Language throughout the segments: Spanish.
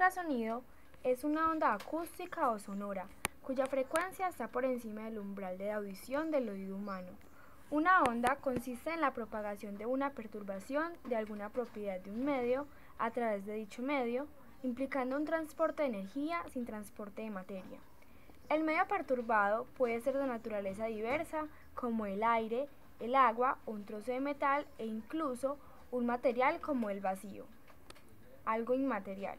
ultrasonido es una onda acústica o sonora, cuya frecuencia está por encima del umbral de audición del oído humano. Una onda consiste en la propagación de una perturbación de alguna propiedad de un medio a través de dicho medio, implicando un transporte de energía sin transporte de materia. El medio perturbado puede ser de naturaleza diversa, como el aire, el agua, un trozo de metal e incluso un material como el vacío, algo inmaterial.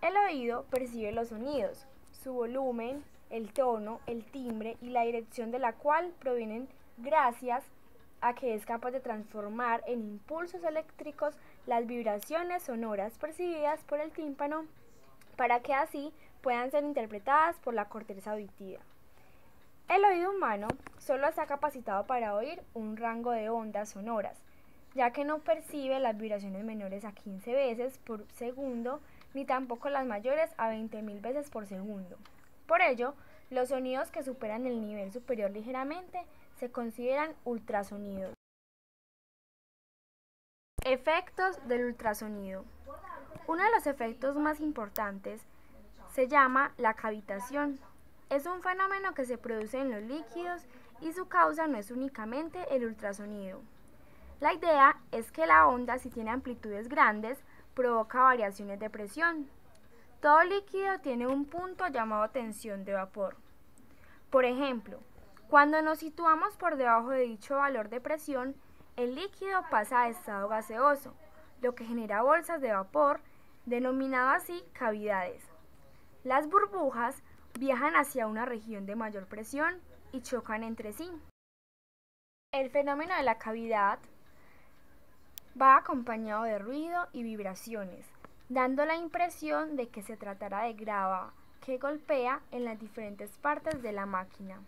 El oído percibe los sonidos, su volumen, el tono, el timbre y la dirección de la cual provienen gracias a que es capaz de transformar en impulsos eléctricos las vibraciones sonoras percibidas por el tímpano para que así puedan ser interpretadas por la corteza auditiva. El oído humano solo está capacitado para oír un rango de ondas sonoras, ya que no percibe las vibraciones menores a 15 veces por segundo, ni tampoco las mayores a 20.000 veces por segundo. Por ello, los sonidos que superan el nivel superior ligeramente se consideran ultrasonidos. Efectos del ultrasonido. Uno de los efectos más importantes se llama la cavitación. Es un fenómeno que se produce en los líquidos y su causa no es únicamente el ultrasonido. La idea es que la onda, si tiene amplitudes grandes, provoca variaciones de presión. Todo líquido tiene un punto llamado tensión de vapor. Por ejemplo, cuando nos situamos por debajo de dicho valor de presión, el líquido pasa a estado gaseoso, lo que genera bolsas de vapor, denominado así cavidades. Las burbujas viajan hacia una región de mayor presión y chocan entre sí. El fenómeno de la cavidad va acompañado de ruido y vibraciones, dando la impresión de que se tratará de grava que golpea en las diferentes partes de la máquina.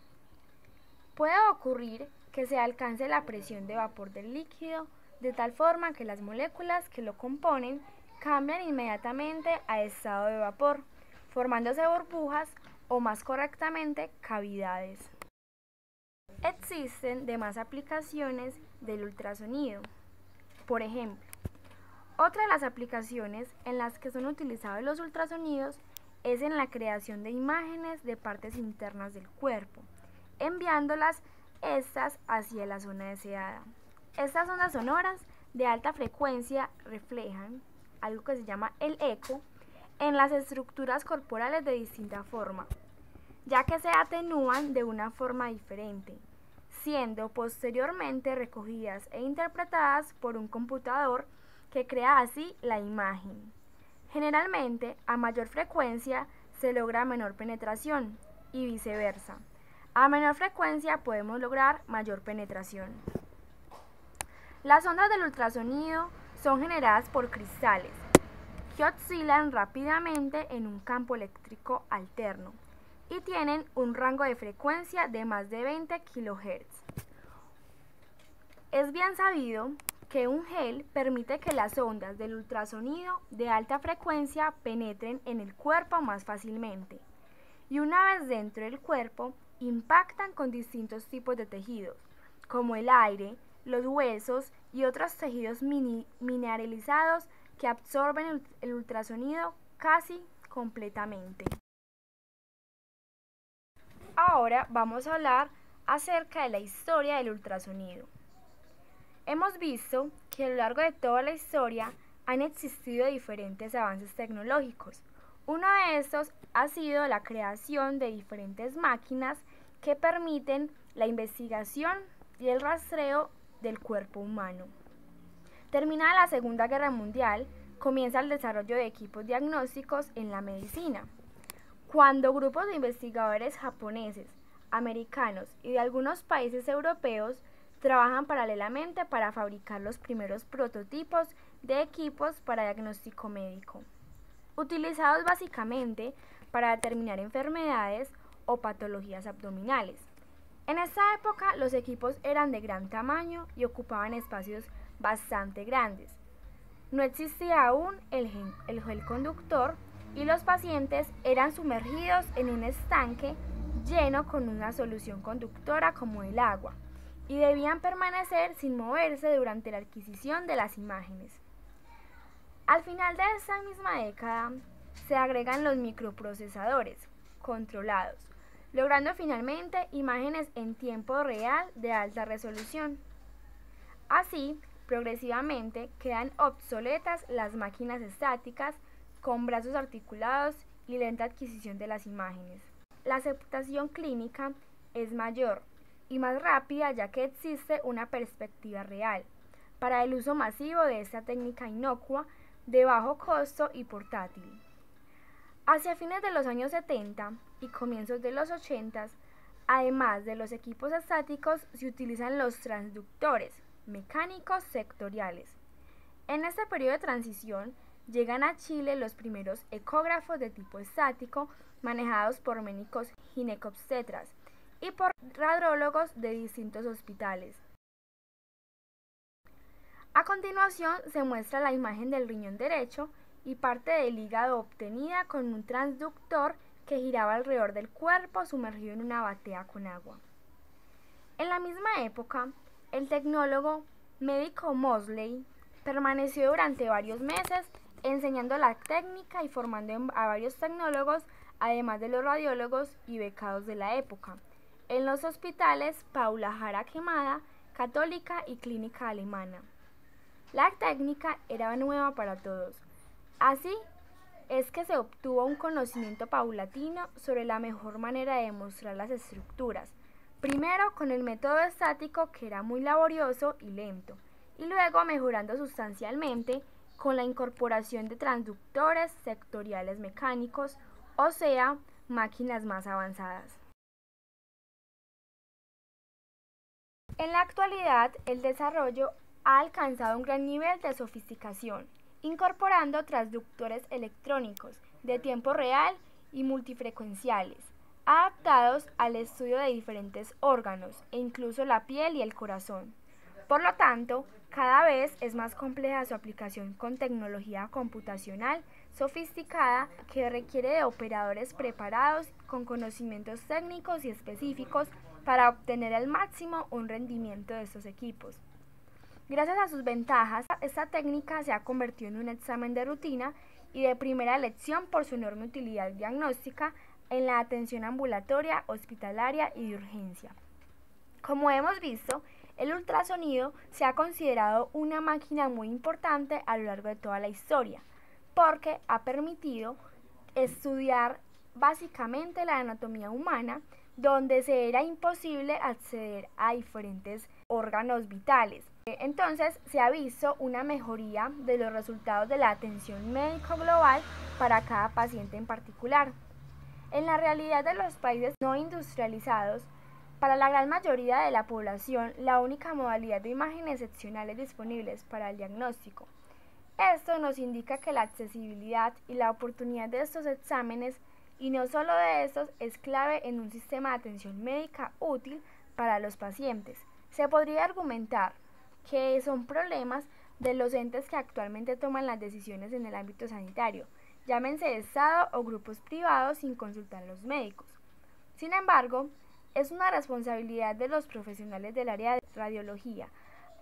Puede ocurrir que se alcance la presión de vapor del líquido de tal forma que las moléculas que lo componen cambian inmediatamente a estado de vapor, formándose burbujas o más correctamente cavidades. Existen demás aplicaciones del ultrasonido. Por ejemplo, otra de las aplicaciones en las que son utilizados los ultrasonidos es en la creación de imágenes de partes internas del cuerpo, enviándolas estas hacia la zona deseada. Estas ondas sonoras de alta frecuencia reflejan algo que se llama el eco en las estructuras corporales de distinta forma, ya que se atenúan de una forma diferente, siendo posteriormente recogidas e interpretadas por un computador que crea así la imagen. Generalmente, a mayor frecuencia se logra menor penetración y viceversa. A menor frecuencia podemos lograr mayor penetración. Las ondas del ultrasonido son generadas por cristales que oscilan rápidamente en un campo eléctrico alterno y tienen un rango de frecuencia de más de 20 kHz. Es bien sabido que un gel permite que las ondas del ultrasonido de alta frecuencia penetren en el cuerpo más fácilmente y una vez dentro del cuerpo impactan con distintos tipos de tejidos, como el aire, los huesos y otros tejidos mineralizados que absorben el ultrasonido casi completamente. Ahora vamos a hablar acerca de la historia del ultrasonido. Hemos visto que a lo largo de toda la historia han existido diferentes avances tecnológicos. Uno de estos ha sido la creación de diferentes máquinas que permiten la investigación y el rastreo del cuerpo humano. Terminada la Segunda Guerra Mundial, comienza el desarrollo de equipos diagnósticos en la medicina, cuando grupos de investigadores japoneses, americanos y de algunos países europeos trabajan paralelamente para fabricar los primeros prototipos de equipos para diagnóstico médico, utilizados básicamente para determinar enfermedades o patologías abdominales. En esta época los equipos eran de gran tamaño y ocupaban espacios bastante grandes. No existía aún el gel conductor y los pacientes eran sumergidos en un estanque lleno con una solución conductora como el agua y debían permanecer sin moverse durante la adquisición de las imágenes. Al final de esta misma década, se agregan los microprocesadores controlados, logrando finalmente imágenes en tiempo real de alta resolución. Así, progresivamente quedan obsoletas las máquinas estáticas con brazos articulados y lenta adquisición de las imágenes. La aceptación clínica es mayor y más rápida, ya que existe una perspectiva real para el uso masivo de esta técnica inocua, de bajo costo y portátil. Hacia fines de los años 70 y comienzos de los 80, además de los equipos estáticos, se utilizan los transductores mecánicos sectoriales. En este periodo de transición llegan a Chile los primeros ecógrafos de tipo estático manejados por médicos ginecobstetras y por radiólogos de distintos hospitales. A continuación se muestra la imagen del riñón derecho y parte del hígado obtenida con un transductor que giraba alrededor del cuerpo sumergido en una batea con agua. En la misma época, el tecnólogo médico Mosley permaneció durante varios meses enseñando la técnica y formando a varios tecnólogos, además de los radiólogos y becados de la época, en los hospitales Paula Jara Quemada, Católica y Clínica Alemana. La técnica era nueva para todos. Así es que se obtuvo un conocimiento paulatino sobre la mejor manera de demostrar las estructuras, primero con el método estático, que era muy laborioso y lento, y luego mejorando sustancialmente con la incorporación de transductores sectoriales mecánicos, o sea, máquinas más avanzadas. En la actualidad, el desarrollo ha alcanzado un gran nivel de sofisticación, incorporando transductores electrónicos de tiempo real y multifrecuenciales, adaptados al estudio de diferentes órganos e incluso la piel y el corazón. Por lo tanto, cada vez es más compleja su aplicación con tecnología computacional sofisticada que requiere de operadores preparados con conocimientos técnicos y específicos para obtener al máximo un rendimiento de estos equipos. Gracias a sus ventajas, esta técnica se ha convertido en un examen de rutina y de primera elección por su enorme utilidad diagnóstica en la atención ambulatoria, hospitalaria y de urgencia. Como hemos visto, el ultrasonido se ha considerado una máquina muy importante a lo largo de toda la historia, porque ha permitido estudiar básicamente la anatomía humana, donde se era imposible acceder a diferentes órganos vitales. Entonces se ha visto una mejoría de los resultados de la atención médico global para cada paciente en particular. En la realidad de los países no industrializados, para la gran mayoría de la población, la única modalidad de imágenes excepcionales disponibles para el diagnóstico. Esto nos indica que la accesibilidad y la oportunidad de estos exámenes, y no solo de estos, es clave en un sistema de atención médica útil para los pacientes. Se podría argumentar que son problemas de los entes que actualmente toman las decisiones en el ámbito sanitario, llámense Estado o grupos privados, sin consultar a los médicos. Sin embargo, es una responsabilidad de los profesionales del área de radiología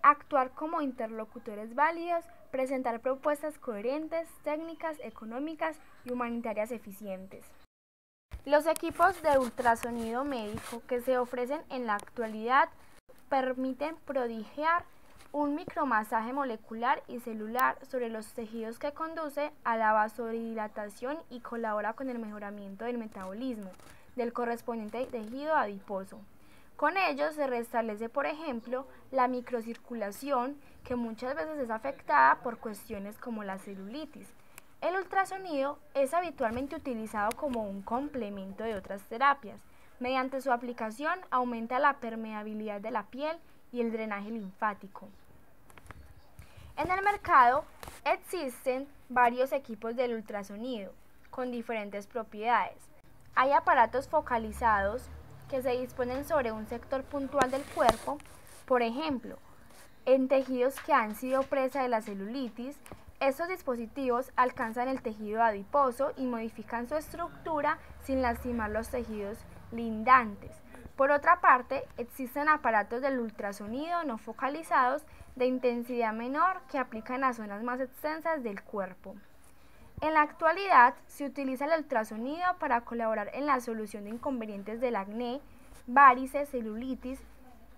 actuar como interlocutores válidos, presentar propuestas coherentes, técnicas, económicas y humanitarias eficientes. Los equipos de ultrasonido médico que se ofrecen en la actualidad permiten prodigiar un micromasaje molecular y celular sobre los tejidos, que conduce a la vasodilatación y colabora con el mejoramiento del metabolismo del correspondiente tejido adiposo. Con ello se restablece, por ejemplo, la microcirculación, que muchas veces es afectada por cuestiones como la celulitis. El ultrasonido es habitualmente utilizado como un complemento de otras terapias. Mediante su aplicación aumenta la permeabilidad de la piel y el drenaje linfático. En el mercado existen varios equipos del ultrasonido con diferentes propiedades. Hay aparatos focalizados que se disponen sobre un sector puntual del cuerpo, por ejemplo, en tejidos que han sido presa de la celulitis. Estos dispositivos alcanzan el tejido adiposo y modifican su estructura sin lastimar los tejidos lindantes. Por otra parte, existen aparatos del ultrasonido no focalizados de intensidad menor que aplican a zonas más extensas del cuerpo. En la actualidad se utiliza el ultrasonido para colaborar en la solución de inconvenientes del acné, varices, celulitis,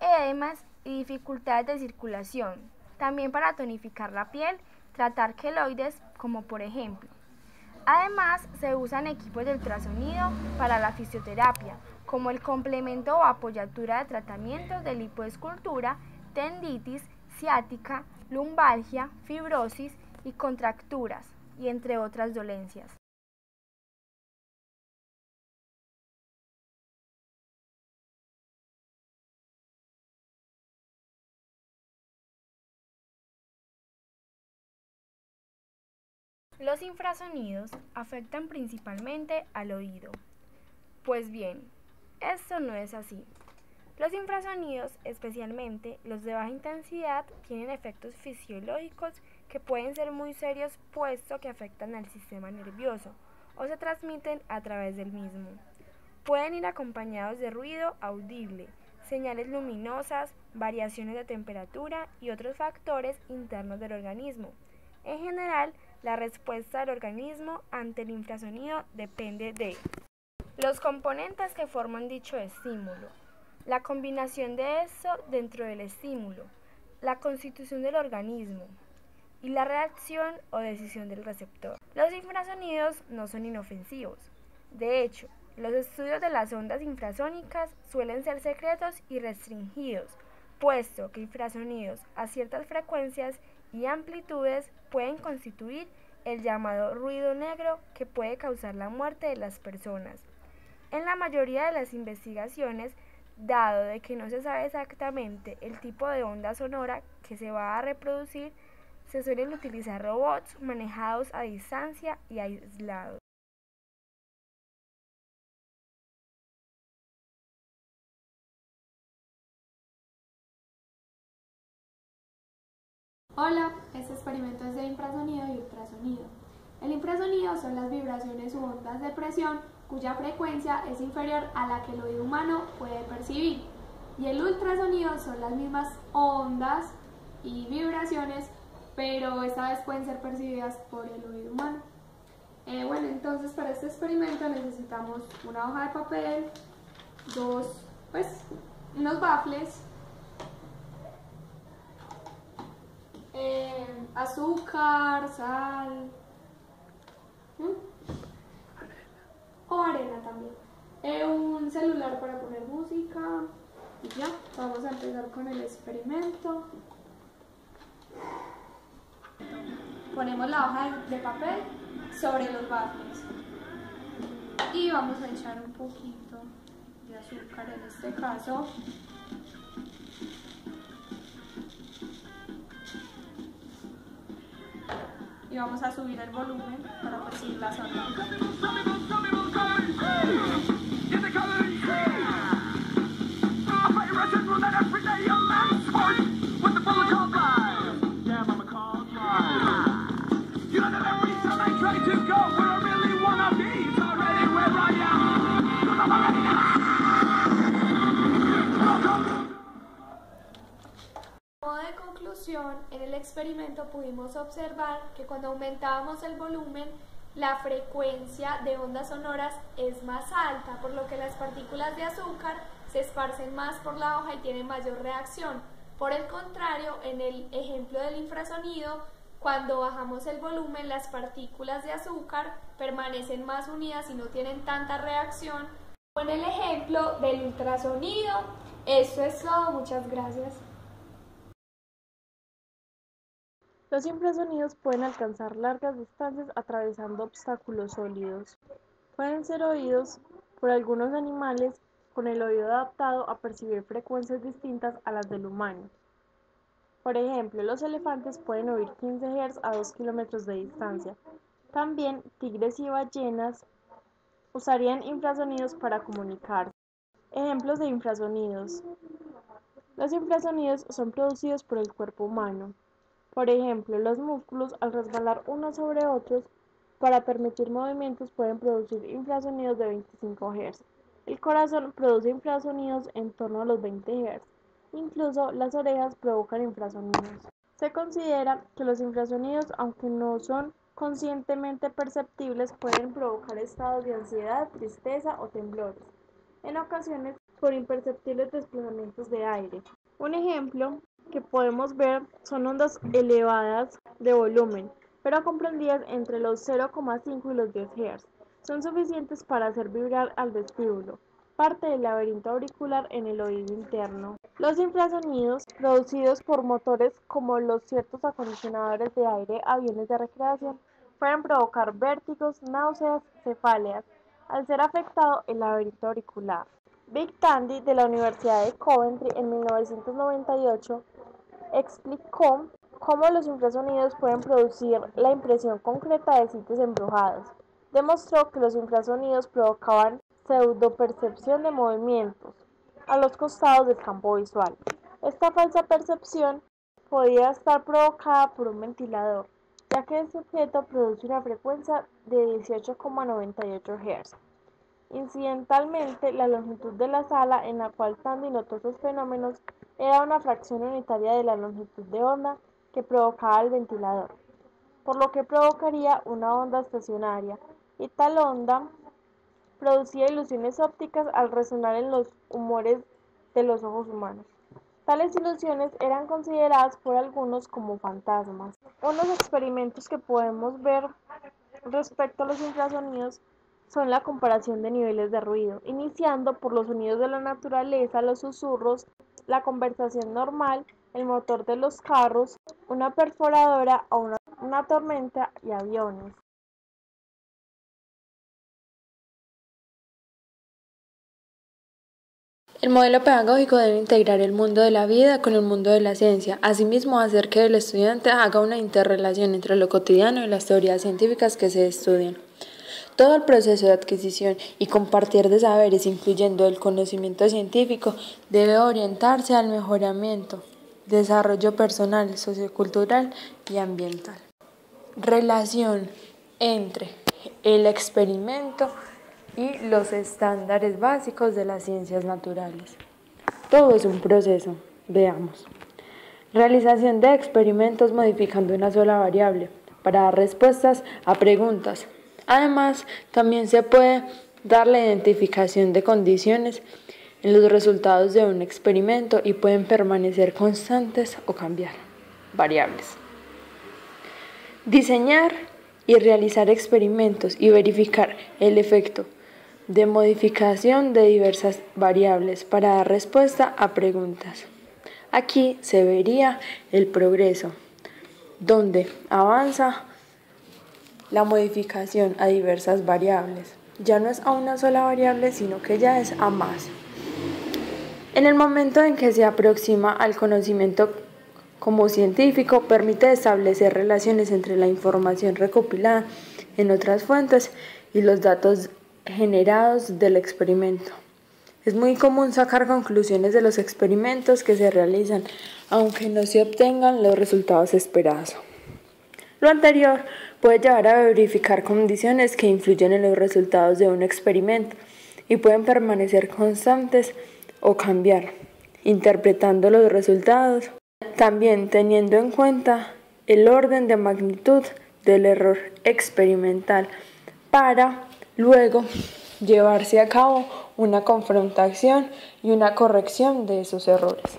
edemas y dificultades de circulación. También para tonificar la piel, tratar queloides como por ejemplo. Además, se usan equipos de ultrasonido para la fisioterapia, como el complemento o apoyatura de tratamientos de lipoescultura, tenditis, ciática, lumbalgia, fibrosis y contracturas, y entre otras dolencias. Los infrasonidos afectan principalmente al oído. Pues bien, esto no es así. Los infrasonidos, especialmente los de baja intensidad, tienen efectos fisiológicos que pueden ser muy serios puesto que afectan al sistema nervioso o se transmiten a través del mismo. Pueden ir acompañados de ruido audible, señales luminosas, variaciones de temperatura y otros factores internos del organismo. En general, la respuesta del organismo ante el infrasonido depende de los componentes que forman dicho estímulo, la combinación de eso dentro del estímulo, la constitución del organismo y la reacción o decisión del receptor. Los infrasonidos no son inofensivos. De hecho, los estudios de las ondas infrasónicas suelen ser secretos y restringidos, puesto que infrasonidos a ciertas frecuencias y amplitudes pueden constituir el llamado ruido negro que puede causar la muerte de las personas. En la mayoría de las investigaciones, dado de que no se sabe exactamente el tipo de onda sonora que se va a reproducir, se suelen utilizar robots manejados a distancia y aislados. Hola, este experimento es de infrasonido y ultrasonido. El infrasonido son las vibraciones u ondas de presión cuya frecuencia es inferior a la que el oído humano puede percibir. Y el ultrasonido son las mismas ondas y vibraciones, pero esta vez pueden ser percibidas por el oído humano. Bueno, entonces para este experimento necesitamos una hoja de papel, unos baffles, azúcar, sal, o arena también, un celular para poner música y ya, vamos a empezar con el experimento. Ponemos la hoja de papel sobre los baffles y vamos a echar un poquito de azúcar en este caso. Y vamos a subir el volumen para percibir la zona. De conclusión, en el experimento pudimos observar que cuando aumentábamos el volumen, la frecuencia de ondas sonoras es más alta, por lo que las partículas de azúcar se esparcen más por la hoja y tienen mayor reacción. Por el contrario, en el ejemplo del infrasonido, cuando bajamos el volumen, las partículas de azúcar permanecen más unidas y no tienen tanta reacción. En el ejemplo del ultrasonido, eso es todo, muchas gracias. Los infrasonidos pueden alcanzar largas distancias atravesando obstáculos sólidos. Pueden ser oídos por algunos animales con el oído adaptado a percibir frecuencias distintas a las del humano. Por ejemplo, los elefantes pueden oír 15 Hz a 2 kilómetros de distancia. También tigres y ballenas usarían infrasonidos para comunicarse. Ejemplos de infrasonidos. Los infrasonidos son producidos por el cuerpo humano. Por ejemplo, los músculos al resbalar unos sobre otros para permitir movimientos pueden producir infrasonidos de 25 Hz. El corazón produce infrasonidos en torno a los 20 Hz. Incluso las orejas provocan infrasonidos. Se considera que los infrasonidos, aunque no son conscientemente perceptibles pueden provocar estados de ansiedad, tristeza o temblores, en ocasiones por imperceptibles desplazamientos de aire. Un ejemplo que podemos ver son ondas elevadas de volumen, pero comprendidas entre los 0,5 y los 10 Hz. Son suficientes para hacer vibrar al vestíbulo, parte del laberinto auricular en el oído interno. Los infrasonidos, producidos por motores como los ciertos acondicionadores de aire, aviones de recreación, pueden provocar vértigos, náuseas, cefaleas, al ser afectado el laberinto auricular. Big Tandy, de la Universidad de Coventry, en 1998, explicó cómo los infrasonidos pueden producir la impresión concreta de sitios embrujados. Demostró que los infrasonidos provocaban pseudopercepción de movimientos a los costados del campo visual. Esta falsa percepción podía estar provocada por un ventilador, ya que este objeto produce una frecuencia de 18,98 Hz. Incidentalmente, la longitud de la sala en la cual Tandy notó estos fenómenos era una fracción unitaria de la longitud de onda que provocaba el ventilador, por lo que provocaría una onda estacionaria, y tal onda producía ilusiones ópticas al resonar en los humores de los ojos humanos. Tales ilusiones eran consideradas por algunos como fantasmas. Unos experimentos que podemos ver respecto a los infrasonidos son la comparación de niveles de ruido, iniciando por los sonidos de la naturaleza, los susurros, la conversación normal, el motor de los carros, una perforadora o una tormenta y aviones. El modelo pedagógico debe integrar el mundo de la vida con el mundo de la ciencia, asimismo hacer que el estudiante haga una interrelación entre lo cotidiano y las teorías científicas que se estudian. Todo el proceso de adquisición y compartir de saberes, incluyendo el conocimiento científico, debe orientarse al mejoramiento, desarrollo personal, sociocultural y ambiental. Relación entre el experimento y los estándares básicos de las ciencias naturales. Todo es un proceso. Veamos. Realización de experimentos modificando una sola variable para dar respuestas a preguntas. Además, también se puede dar la identificación de condiciones en los resultados de un experimento y pueden permanecer constantes o cambiar. Variables. Diseñar y realizar experimentos y verificar el efecto de modificación de diversas variables para dar respuesta a preguntas. Aquí se vería el progreso, donde avanza la modificación a diversas variables. Ya no es a una sola variable, sino que ya es a más. En el momento en que se aproxima al conocimiento como científico, permite establecer relaciones entre la información recopilada en otras fuentes y los datos generados del experimento. Es muy común sacar conclusiones de los experimentos que se realizan, aunque no se obtengan los resultados esperados. Lo anterior puede llevar a verificar condiciones que influyen en los resultados de un experimento y pueden permanecer constantes o cambiar, interpretando los resultados, también teniendo en cuenta el orden de magnitud del error experimental para luego llevarse a cabo una confrontación y una corrección de esos errores.